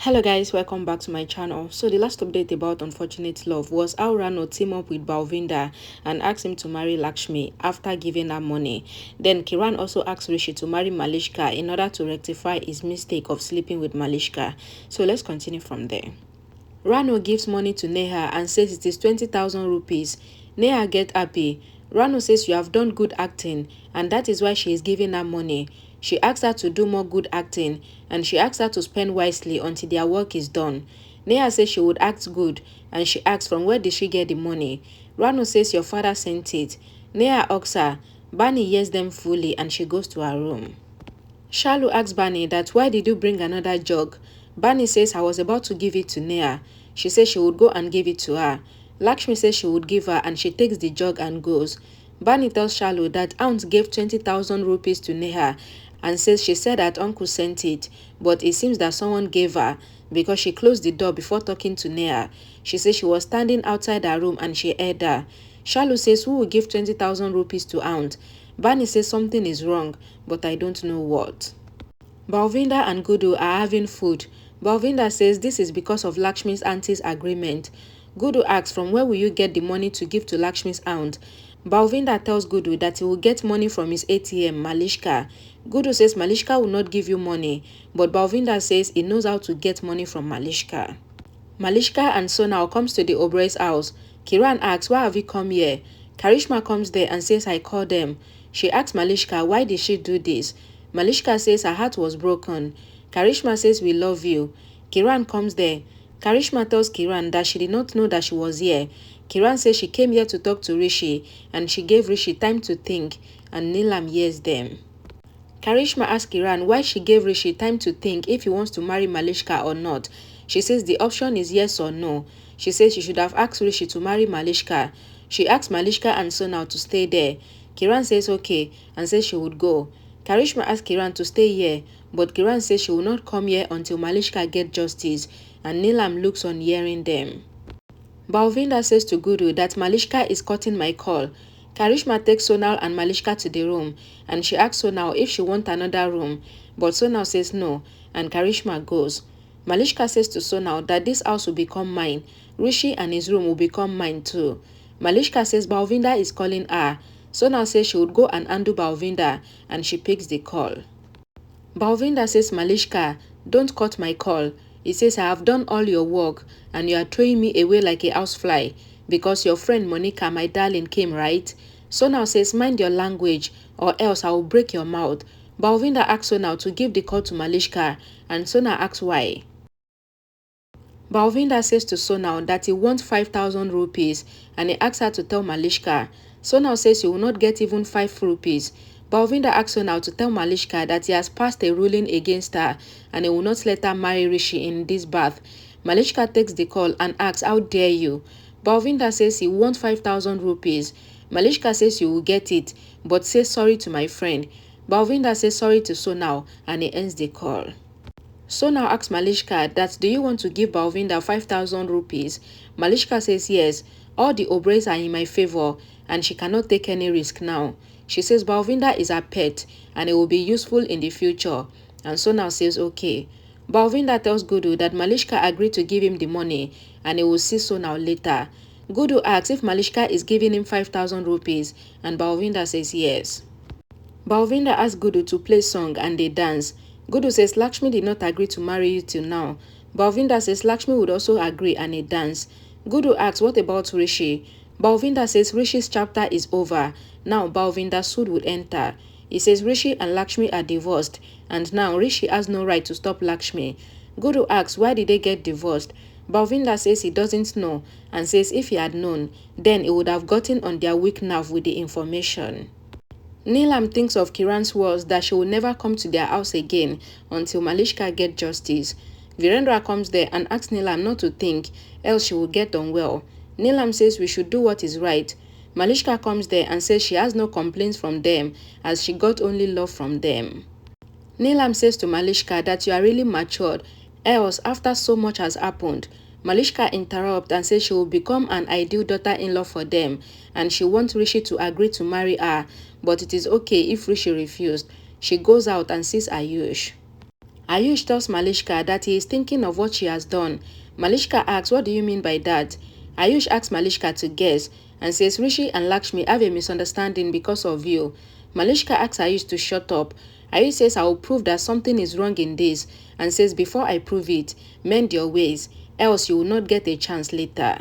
Hello guys, welcome back to my channel. So the last update about Unfortunate Love was how Rano teamed up with Balwinder and asked him to marry Lakshmi after giving her money. Then Kiran also asked Rishi to marry Malishka in order to rectify his mistake of sleeping with Malishka. So let's continue from there. Rano gives money to Neha and says it is 20,000 rupees. Neha get happy. Rano says you have done good acting and that is why she is giving her money. She asks her to do more good acting and she asks her to spend wisely until their work is done. Neha says she would act good and she asks from where did she get the money. Rano says your father sent it. Neha asks her. Bani hears them fully and she goes to her room. Shalu asks Bani that why did you bring another jug? Bani says I was about to give it to Neha. She says she would go and give it to her. Lakshmi says she would give her and she takes the jug and goes. Bani tells Shalu that aunt gave 20,000 rupees to Neha and says she said that uncle sent it, but it seems that someone gave her because she closed the door before talking to Neha. She says she was standing outside her room and she heard her. Shalu says who will give 20,000 rupees to aunt? Bani says something is wrong, but I don't know what. Balwinder and Gudu are having food. Balwinder says this is because of Lakshmi's auntie's agreement. Gudu asks from where will you get the money to give to Lakshmi's aunt? Balwinder tells Gudu that he will get money from his ATM, Malishka. Gudu says Malishka will not give you money, but Balwinder says he knows how to get money from Malishka. Malishka and Sonal comes to the Oberey's house. Kiran asks, why have you come here? Karishma comes there and says, I called them. She asks Malishka, why did she do this? Malishka says her heart was broken. Karishma says, we love you. Kiran comes there. Karishma tells Kiran that she did not know that she was here. Kiran says she came here to talk to Rishi and she gave Rishi time to think and Neelam hears them. Karishma asks Kiran why she gave Rishi time to think if he wants to marry Malishka or not. She says the option is yes or no. She says she should have asked Rishi to marry Malishka. She asks Malishka and Sonal to stay there. Kiran says okay and says she would go. Karishma asks Kiran to stay here, but Kiran says she will not come here until Malishka gets justice, and Neelam looks on hearing them. Balwinder says to Gudu that Malishka is cutting my call. Karishma takes Sonal and Malishka to the room and she asks Sonal if she wants another room, but Sonal says no and Karishma goes. Malishka says to Sonal that this house will become mine. Rishi and his room will become mine too. Malishka says Balwinder is calling her. Sonal says she would go and undo Balwinder and she picks the call. Balwinder says Malishka, don't cut my call. He says I have done all your work and you are throwing me away like a housefly because your friend Monica, my darling, came, right? Sonal says mind your language or else I will break your mouth. Balwinder asks Sonal to give the call to Malishka and Sonal asks why. Balwinder says to Sonal that he wants 5,000 rupees and he asks her to tell Malishka. Sonal says he will not get even 5 rupees. Balwinder asks Sonal to tell Malishka that he has passed a ruling against her and he will not let her marry Rishi in this bath. Malishka takes the call and asks, how dare you? Balwinder says he wants 5,000 rupees. Malishka says you will get it, but say sorry to my friend. Balwinder says sorry to Sonal and he ends the call. Sonal asks Malishka that do you want to give Balwinder 5,000 rupees? Malishka says yes, all the Obereys are in my favor and she cannot take any risk now. She says Balwinder is her pet and it will be useful in the future and Sonal says okay. Balwinder tells Gudu that Malishka agreed to give him the money and he will see Sonal later. Gudu asks if Malishka is giving him 5,000 rupees and Balwinder says yes. Balwinder asks Gudu to play song and they dance. Gudu says Lakshmi did not agree to marry you till now. Balwinder says Lakshmi would also agree and they dance. Gudu asks what about Rishi? Balwinder says Rishi's chapter is over. Now Balwinder's suit would enter. He says Rishi and Lakshmi are divorced and now Rishi has no right to stop Lakshmi. Gudu asks why did they get divorced? Balwinder says he doesn't know and says if he had known, then he would have gotten on their weak nerve with the information. Neelam thinks of Kiran's words that she will never come to their house again until Malishka gets justice. Virendra comes there and asks Neelam not to think, else she will get unwell. Neelam says we should do what is right. Malishka comes there and says she has no complaints from them as she got only love from them. Neelam says to Malishka that you are really matured, else after so much has happened. Malishka interrupts and says she will become an ideal daughter-in-law for them and she wants Rishi to agree to marry her, but it is okay if Rishi refused. She goes out and sees Ayush. Ayush tells Malishka that he is thinking of what she has done. Malishka asks, what do you mean by that? Ayush asks Malishka to guess and says Rishi and Lakshmi have a misunderstanding because of you. Malishka asks Ayush to shut up. Ayush says, I will prove that something is wrong in this, and says, before I prove it, mend your ways, else you will not get a chance later.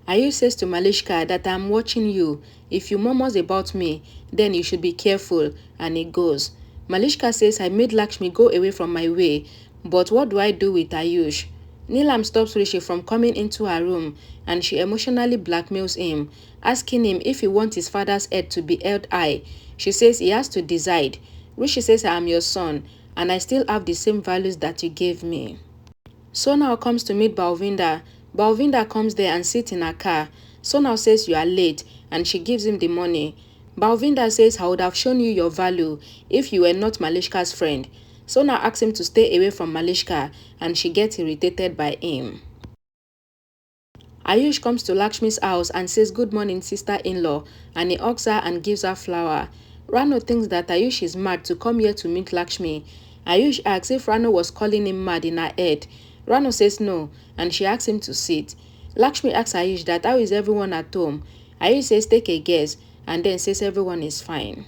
Ayush says to Malishka that I am watching you. If you murmurs about me, then you should be careful, and he goes. Malishka says, I made Lakshmi go away from my way, but what do I do with Ayush? Neelam stops Rishi from coming into her room, and she emotionally blackmails him, asking him if he wants his father's head to be held high. She says he has to decide. Rishi says, I am your son, and I still have the same values that you gave me. Sonal comes to meet Balwinder. Balwinder comes there and sits in her car. Sonal says you are late, and she gives him the money. Balwinder says, I would have shown you your value if you were not Malishka's friend. Sonal asks him to stay away from Malishka, and she gets irritated by him. Ayush comes to Lakshmi's house and says good morning sister-in-law, and he hugs her and gives her flower. Rano thinks that Ayush is mad to come here to meet Lakshmi. Ayush asks if Rano was calling him mad in her head. Rano says no, and she asks him to sit. Lakshmi asks Ayush that how is everyone at home. Ayush says take a guess, and then says everyone is fine.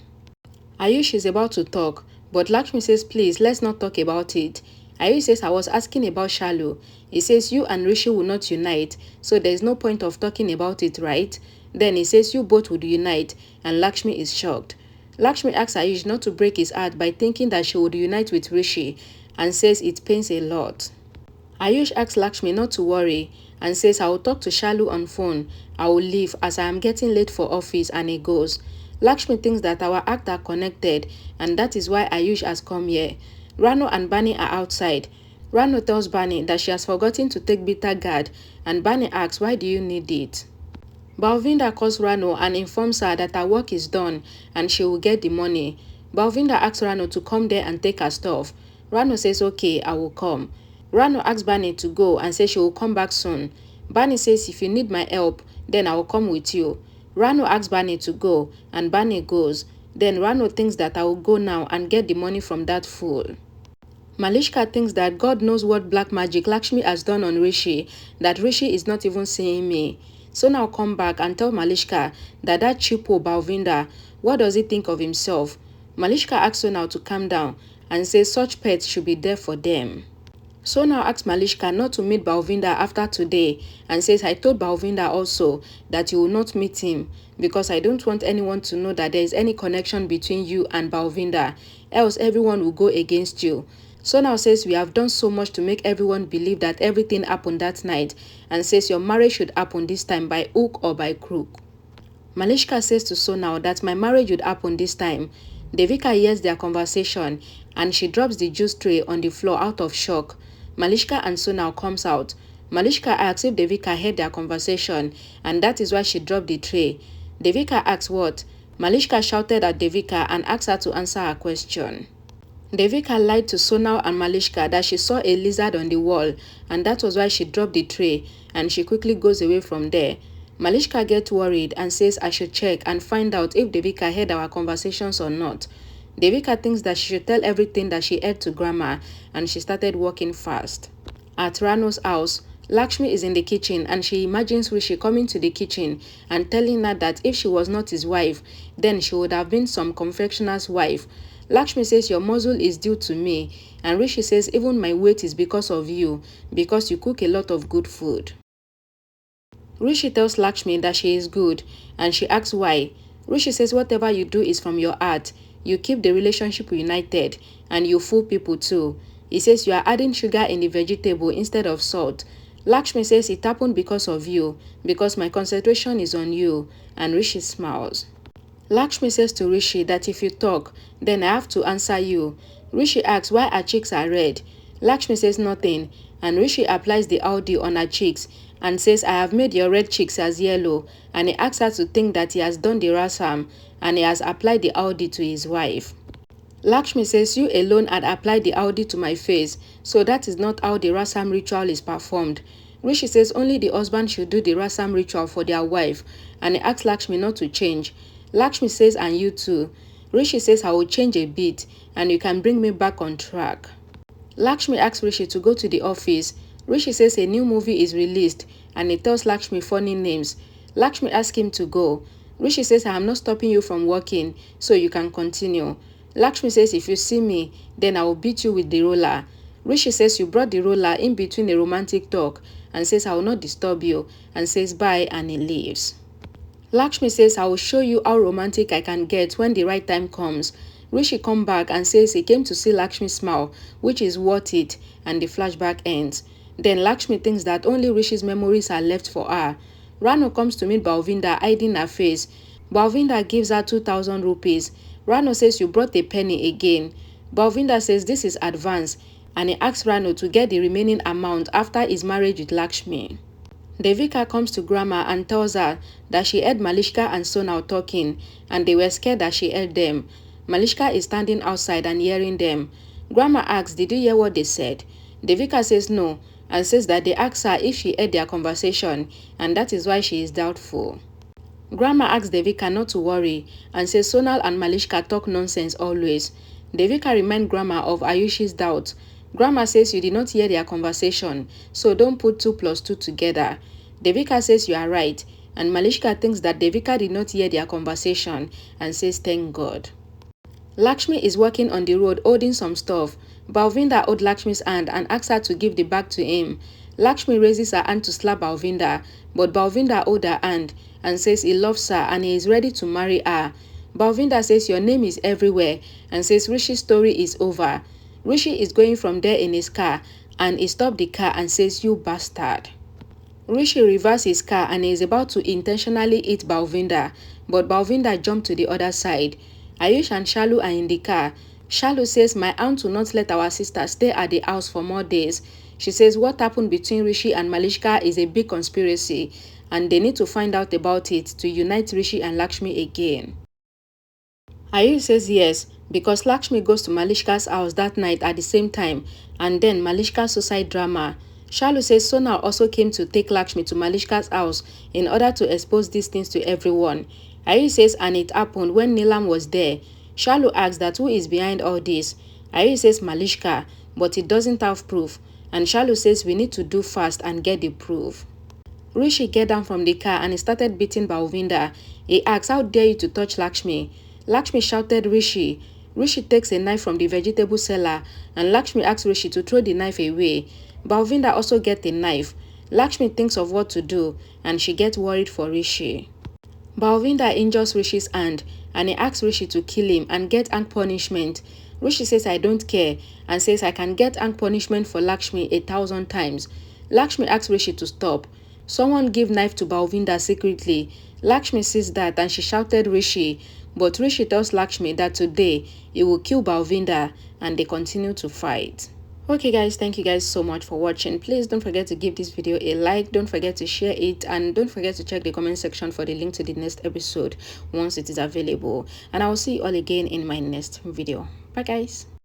Ayush is about to talk, but Lakshmi says please let's not talk about it. Ayush says I was asking about Shalu. He says you and Rishi will not unite, so there is no point of talking about it, right? Then he says you both would unite, and Lakshmi is shocked. Lakshmi asks Ayush not to break his heart by thinking that she would unite with Rishi, and says it pains a lot. Ayush asks Lakshmi not to worry and says I will talk to Shalu on phone. I will leave as I am getting late for office, and he goes. Lakshmi thinks that our acts are connected, and that is why Ayush has come here. Rano and Bani are outside. Rano tells Bani that she has forgotten to take bitter guard, and Bani asks why do you need it? Balwinder calls Rano and informs her that her work is done and she will get the money. Balwinder asks Rano to come there and take her stuff. Rano says okay, I will come. Rano asks Bani to go and says she will come back soon. Bani says if you need my help, then I will come with you. Rano asks Bani to go, and Bani goes. Then Rano thinks that I will go now and get the money from that fool. Malishka thinks that God knows what black magic Lakshmi has done on Rishi, that Rishi is not even seeing me. So now come back and tell Malishka that cheapo Balwinder, what does he think of himself? Malishka asks Sonal to calm down and says such pets should be there for them. Sonal asks Malishka not to meet Balwinder after today and says I told Balwinder also that you will not meet him because I don't want anyone to know that there is any connection between you and Balwinder, else everyone will go against you. Sonal says we have done so much to make everyone believe that everything happened that night and says your marriage should happen this time by hook or by crook. Malishka says to Sonal that my marriage would happen this time. Devika hears their conversation and she drops the juice tray on the floor out of shock. Malishka and Sonal comes out. Malishka asks if Devika heard their conversation and that is why she dropped the tray. Devika asks what? Malishka shouted at Devika and asked her to answer her question. Devika lied to Sonal and Malishka that she saw a lizard on the wall and that was why she dropped the tray, and she quickly goes away from there. Malishka gets worried and says I should check and find out if Devika heard our conversations or not. Devika thinks that she should tell everything that she heard to Grandma, and she started walking fast. At Rano's house, Lakshmi is in the kitchen and she imagines Rishi coming to the kitchen and telling her that if she was not his wife, then she would have been some confectioner's wife. Lakshmi says your muzzle is due to me, and Rishi says even my weight is because of you, because you cook a lot of good food. Rishi tells Lakshmi that she is good, and she asks why. Rishi says whatever you do is from your heart. You keep the relationship united, and you fool people too. He says you are adding sugar in the vegetable instead of salt. Lakshmi says it happened because of you, because my concentration is on you, and Rishi smiles. Lakshmi says to Rishi that if you talk, then I have to answer you. Rishi asks why her cheeks are red. Lakshmi says nothing, and Rishi applies the Audi on her cheeks and says I have made your red cheeks as yellow, and he asks her to think that he has done the rasam and he has applied the Audi to his wife. Lakshmi says you alone had applied the Audi to my face, so that is not how the rasam ritual is performed. Rishi says only the husband should do the rasam ritual for their wife, and he asks Lakshmi not to change. Lakshmi says and you too. Rishi says I will change a bit and you can bring me back on track. Lakshmi asks Rishi to go to the office. Rishi says a new movie is released and he tells Lakshmi funny names. Lakshmi asks him to go. Rishi says, I am not stopping you from working, so you can continue. Lakshmi says, if you see me, then I will beat you with the roller. Rishi says, you brought the roller in between a romantic talk and says, I will not disturb you, and says bye, and he leaves. Lakshmi says, I will show you how romantic I can get when the right time comes. Rishi comes back and says he came to see Lakshmi smile, which is worth it, and the flashback ends. Then Lakshmi thinks that only Rishi's memories are left for her. Rano comes to meet Balwinder hiding her face. Balwinder gives her 2,000 rupees. Rano says, you brought a penny again. Balwinder says this is advance, and he asks Rano to get the remaining amount after his marriage with Lakshmi. Devika comes to Grandma and tells her that she heard Malishka and Sonal talking, and they were scared that she heard them. Malishka is standing outside and hearing them. Grandma asks, did you hear what they said? Devika says no, and says that they asked her if she heard their conversation, and that is why she is doubtful. Grandma asks Devika not to worry, and says Sonal and Malishka talk nonsense always. Devika reminds Grandma of Ayushi's doubt. Grandma says you did not hear their conversation, so don't put 2 plus 2 together. Devika says you are right, and Malishka thinks that Devika did not hear their conversation and says thank God. Lakshmi is walking on the road holding some stuff. Balwinder owed Lakshmi's hand and asks her to give the bag to him. Lakshmi raises her hand to slap Balwinder, but Balwinder holds her hand and says he loves her and he is ready to marry her. Balwinder says your name is everywhere and says Rishi's story is over. Rishi is going from there in his car and he stopped the car and says you bastard. Rishi reverses his car and is about to intentionally hit Balwinder, but Balwinder jumped to the other side. Ayush and Shalu are in the car. Shalu says my aunt will not let our sister stay at the house for more days. She says what happened between Rishi and Malishka is a big conspiracy and they need to find out about it to unite Rishi and Lakshmi again. Ayush says yes, because Lakshmi goes to Malishka's house that night at the same time, and then Malishka's suicide drama. Shalu says Sonal also came to take Lakshmi to Malishka's house in order to expose these things to everyone. Ayush says and it happened when Neelam was there. Shalu asks that who is behind all this. Ayush says Malishka, but it doesn't have proof, and Shalu says we need to do fast and get the proof. Rishi get down from the car and he started beating Balwinder. He asks, how dare you to touch Lakshmi? Lakshmi shouted Rishi. Rishi takes a knife from the vegetable seller and Lakshmi asks Rishi to throw the knife away. Balwinder also gets a knife. Lakshmi thinks of what to do and she gets worried for Rishi. Balwinder injures Rishi's hand and he asks Rishi to kill him and get hand punishment. Rishi says I don't care and says I can get hand punishment for Lakshmi 1,000 times. Lakshmi asks Rishi to stop. Someone give knife to Balwinder secretly. Lakshmi sees that and she shouted Rishi, but Rishi tells Lakshmi that today he will kill Balwinder and they continue to fight. Okay guys, thank you guys so much for watching. Please don't forget to give this video a like, don't forget to share it, and don't forget to check the comment section for the link to the next episode once it is available. And I will see you all again in my next video. Bye guys.